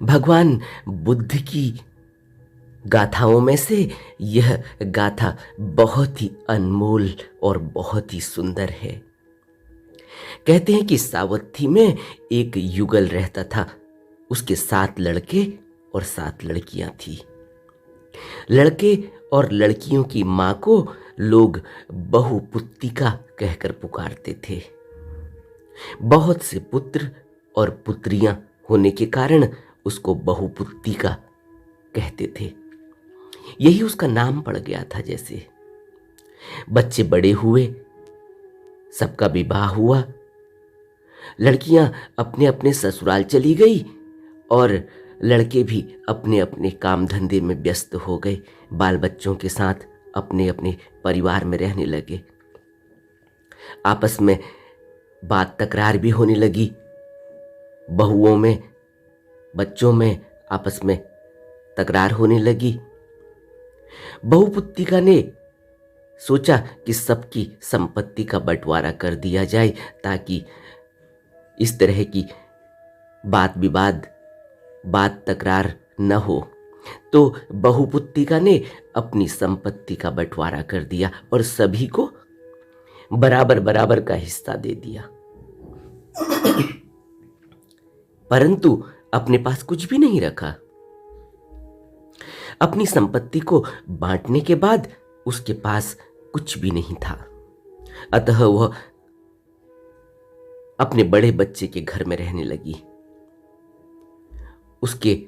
भगवान बुद्ध की गाथाओं में से यह गाथा बहुत ही अनमोल और बहुत ही सुंदर है। कहते हैं कि सावत्थी में एक युगल रहता था। उसके 7 लड़के और 7 लड़कियां थी। लड़के और लड़कियों की मां को लोग बहुपुत्तिका कहकर पुकारते थे। बहुत से पुत्र और पुत्रियां होने के कारण उसको बहुपुत्तिका कहते थे। यही उसका नाम पड़ गया था। जैसे बच्चे बड़े हुए, सबका विवाह हुआ, लड़कियां अपने अपने ससुराल चली गई और लड़के भी अपने अपने काम धंधे में व्यस्त हो गए। बाल बच्चों के साथ अपने अपने परिवार में रहने लगे। आपस में बात तकरार भी होने लगी। बहुओं में, बच्चों में आपस में तकरार होने लगी। बहुपुत्तिका ने सोचा कि सबकी संपत्ति का बंटवारा कर दिया जाए ताकि इस तरह की बात विवाद, बात तकरार न हो। तो बहुपुत्तिका ने अपनी संपत्ति का बंटवारा कर दिया और सभी को बराबर बराबर का हिस्सा दे दिया। परंतु अपने पास कुछ भी नहीं रखा। अपनी संपत्ति को बांटने के बाद उसके पास कुछ भी नहीं था। अतः वह अपने बड़े बच्चे के घर में रहने लगी। उसके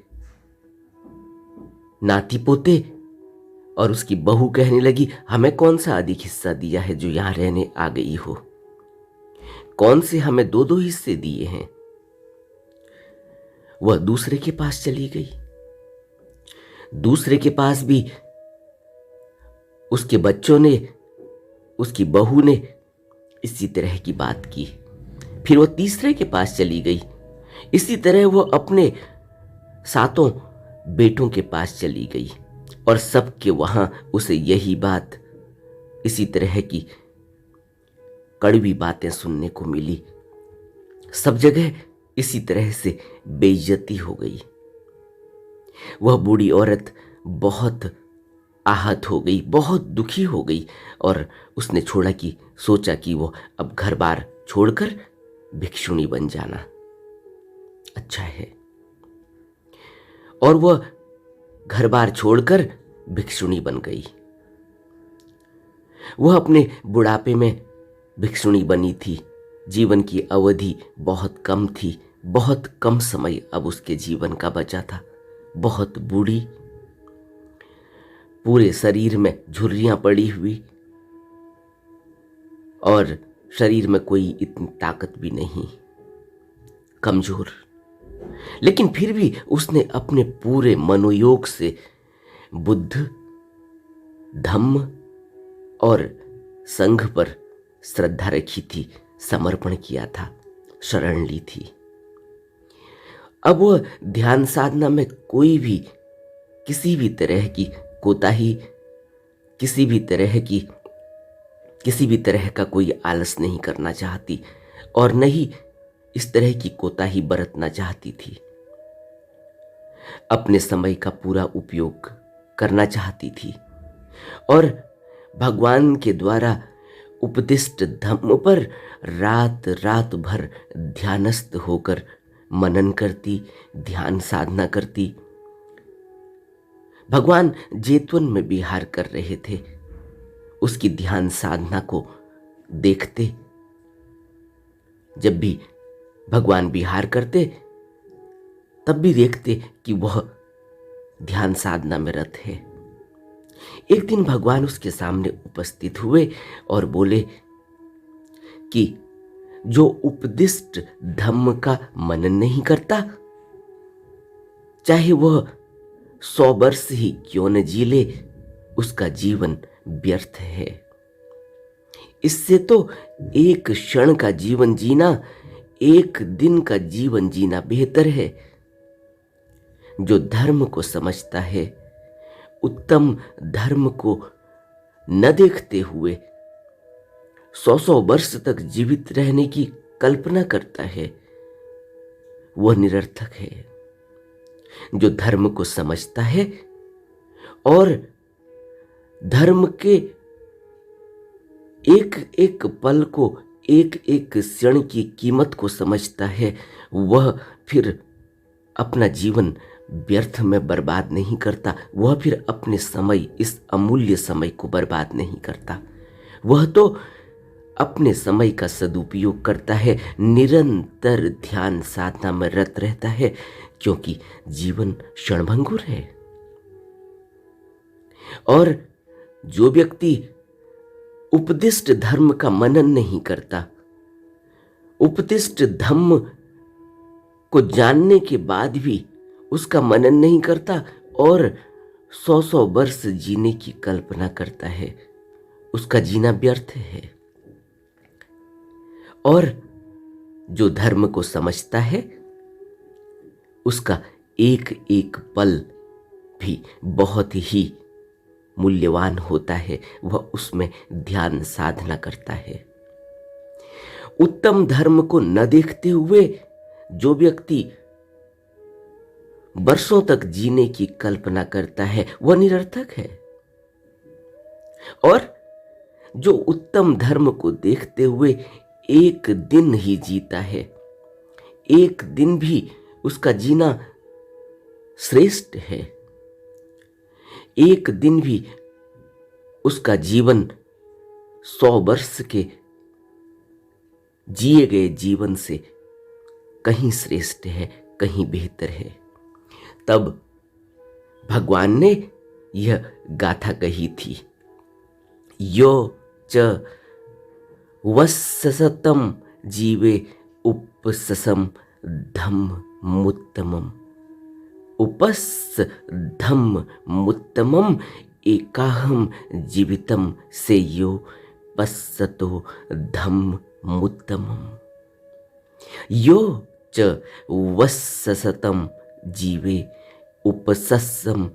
नाती पोते और उसकी बहू कहने लगी, हमें कौन सा अधिक हिस्सा दिया है जो यहां रहने आ गई हो? कौन से हमें 2-2 हिस्से दिए हैं? वह दूसरे के पास चली गई। दूसरे के पास भी उसके बच्चों ने, उसकी बहू ने इसी तरह की बात की। फिर वह तीसरे के पास चली गई। इसी तरह वह अपने 7 बेटों के पास चली गई और सबके वहां उसे यही बात, इसी तरह की कड़वी बातें सुनने को मिली। सब जगह इसी तरह से बेइज्जती हो गई। वह बूढ़ी औरत बहुत आहत हो गई, बहुत दुखी हो गई और उसने सोचा कि वो अब घर बार छोड़कर भिक्षुणी बन जाना अच्छा है। और वह घर बार छोड़कर भिक्षुणी बन गई। वह अपने बुढ़ापे में भिक्षुणी बनी थी। जीवन की अवधि बहुत कम थी। बहुत कम समय अब उसके जीवन का बचा था। बहुत बूढ़ी, पूरे शरीर में झुर्रियां पड़ी हुई और शरीर में कोई इतनी ताकत भी नहीं, कमजोर। लेकिन फिर भी उसने अपने पूरे मनोयोग से बुद्ध, धम्म और संघ पर श्रद्धा रखी थी, समर्पण किया था, शरण ली थी। अब वह ध्यान साधना में कोई भी किसी भी तरह की कोताही, किसी भी तरह का कोई आलस नहीं करना चाहती और न ही इस तरह की कोताही बरतना चाहती थी। अपने समय का पूरा उपयोग करना चाहती थी और भगवान के द्वारा उपदिष्ट धम्म पर रात रात भर ध्यानस्थ होकर मनन करती, ध्यान साधना करती। भगवान जेतवन में विहार कर रहे थे। उसकी ध्यान साधना को देखते। जब भी भगवान विहार करते तब भी देखते कि वह ध्यान साधना में रत है। एक दिन भगवान उसके सामने उपस्थित हुए और बोले कि जो उपदिष्ट धम्म का मनन नहीं करता, चाहे वह 100 वर्ष ही क्यों न जी ले, उसका जीवन व्यर्थ है। इससे तो एक क्षण का जीवन जीना, एक दिन का जीवन जीना बेहतर है। जो धर्म को समझता है, उत्तम धर्म को न देखते हुए 100 वर्ष तक जीवित रहने की कल्पना करता है, वह निरर्थक है। जो धर्म को समझता है और धर्म के एक एक पल को, एक एक क्षण की कीमत को समझता है, वह फिर अपना जीवन व्यर्थ में बर्बाद नहीं करता। वह फिर अपने समय, इस अमूल्य समय को बर्बाद नहीं करता। वह तो अपने समय का सदुपयोग करता है, निरंतर ध्यान साधना में रत रहता है, क्योंकि जीवन क्षणभंगुर है। और जो व्यक्ति उपदिष्ट धर्म का मनन नहीं करता, उपदिष्ट धर्म को जानने के बाद भी उसका मनन नहीं करता और 100-100 वर्ष जीने की कल्पना करता है, उसका जीना व्यर्थ है। और जो धर्म को समझता है, उसका एक एक पल भी बहुत ही मूल्यवान होता है। वह उसमें ध्यान साधना करता है। उत्तम धर्म को न देखते हुए जो व्यक्ति वर्षों तक जीने की कल्पना करता है, वह निरर्थक है। और जो उत्तम धर्म को देखते हुए एक दिन ही जीता है, एक दिन भी उसका जीना श्रेष्ठ है, एक दिन भी उसका जीवन 100 वर्ष के जिए गए जीवन से कहीं श्रेष्ठ है, कहीं बेहतर है। तब भगवान ने यह गाथा कही थी, यो च वत्सतम जीवे उपससम धम्मुत्तमम्, उपस धम्मुत्तमम् एकाहम जीवितम सेयो पश्यतो धम्मुत्तमम्। यो च वत्सतम जीवे उपसस्सम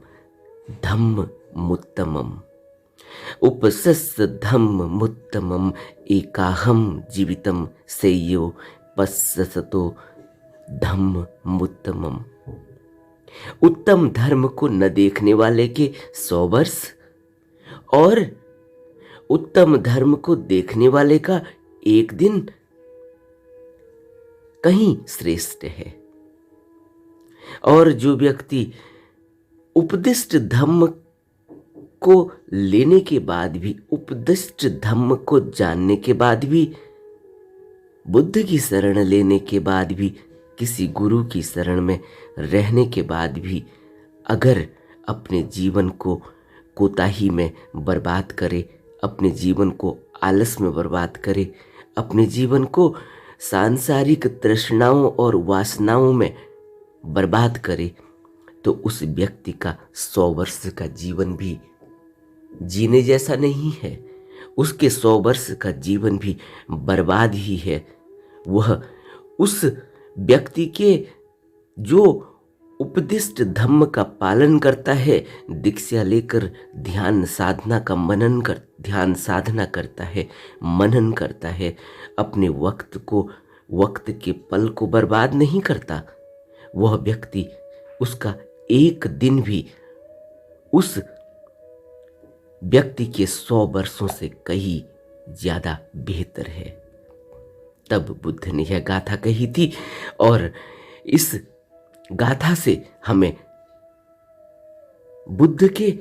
धम्मुत्तमम्, उपसस्स धम्मुत्तमम् एकाहम जीवितम सेयो पश्यतो धम्मुत्तमम्। उत्तम धर्म को न देखने वाले के 100 वर्ष और उत्तम धर्म को देखने वाले का एक दिन कहीं श्रेष्ठ है। और जो व्यक्ति उपदिष्ट धम्म को लेने के बाद भी, उपदिष्ट धम्म को जानने के बाद भी, बुद्ध की शरण लेने के बाद भी, किसी गुरु की शरण में रहने के बाद भी अगर अपने जीवन को कोताही में बर्बाद करे, अपने जीवन को आलस में बर्बाद करे, अपने जीवन को सांसारिक तृष्णाओं और वासनाओं में बर्बाद करे, तो उस व्यक्ति का 100 वर्ष का जीवन भी जीने जैसा नहीं है। उसके 100 वर्ष का जीवन भी बर्बाद ही है। वह उस व्यक्ति के जो उपदिष्ट धम्म का पालन करता है, दीक्षा लेकर ध्यान साधना करता है, मनन करता है, अपने वक्त के पल को बर्बाद नहीं करता। वह व्यक्ति, उसका एक दिन भी उस व्यक्ति के 100 वर्षों से कहीं ज्यादा बेहतर है। तब बुद्ध ने यह गाथा कही थी और इस गाथा से हमें बुद्ध के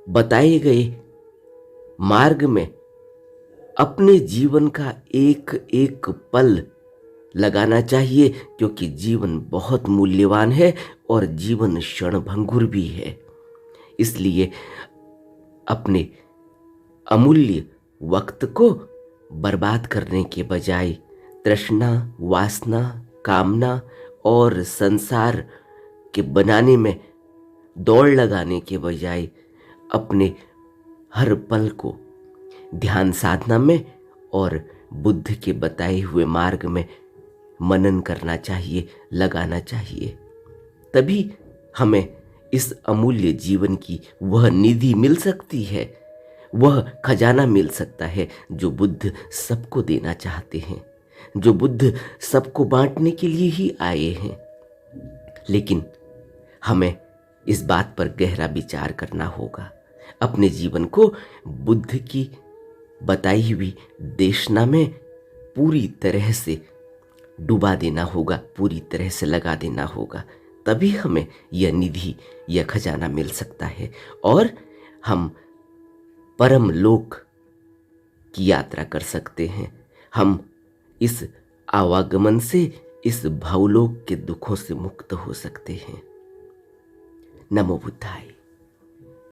बताए गए मार्ग में अपने जीवन का एक एक पल लगाना चाहिए, क्योंकि जीवन बहुत मूल्यवान है और जीवन क्षणभंगुर भी है। इसलिए अपने अमूल्य वक्त को बर्बाद करने के बजाय तृष्णा, वासना, कामना और संसार के बनाने में दौड़ लगाने के बजाय अपने हर पल को ध्यान साधना में और बुद्ध के बताए हुए मार्ग में मनन करना चाहिए, लगाना चाहिए। तभी हमें इस अमूल्य जीवन की वह निधि मिल सकती है, वह खजाना मिल सकता है जो बुद्ध सबको देना चाहते हैं, जो बुद्ध सबको बांटने के लिए ही आए हैं। लेकिन हमें इस बात पर गहरा विचार करना होगा। अपने जीवन को बुद्ध की बताई हुई देशना में पूरी तरह से डुबा देना होगा, पूरी तरह से लगा देना होगा। तभी हमें यह निधि, यह खजाना मिल सकता है और हम परम लोक की यात्रा कर सकते हैं। हम इस आवागमन से, इस भावलोक के दुखों से मुक्त हो सकते हैं। नमो बुद्धाय।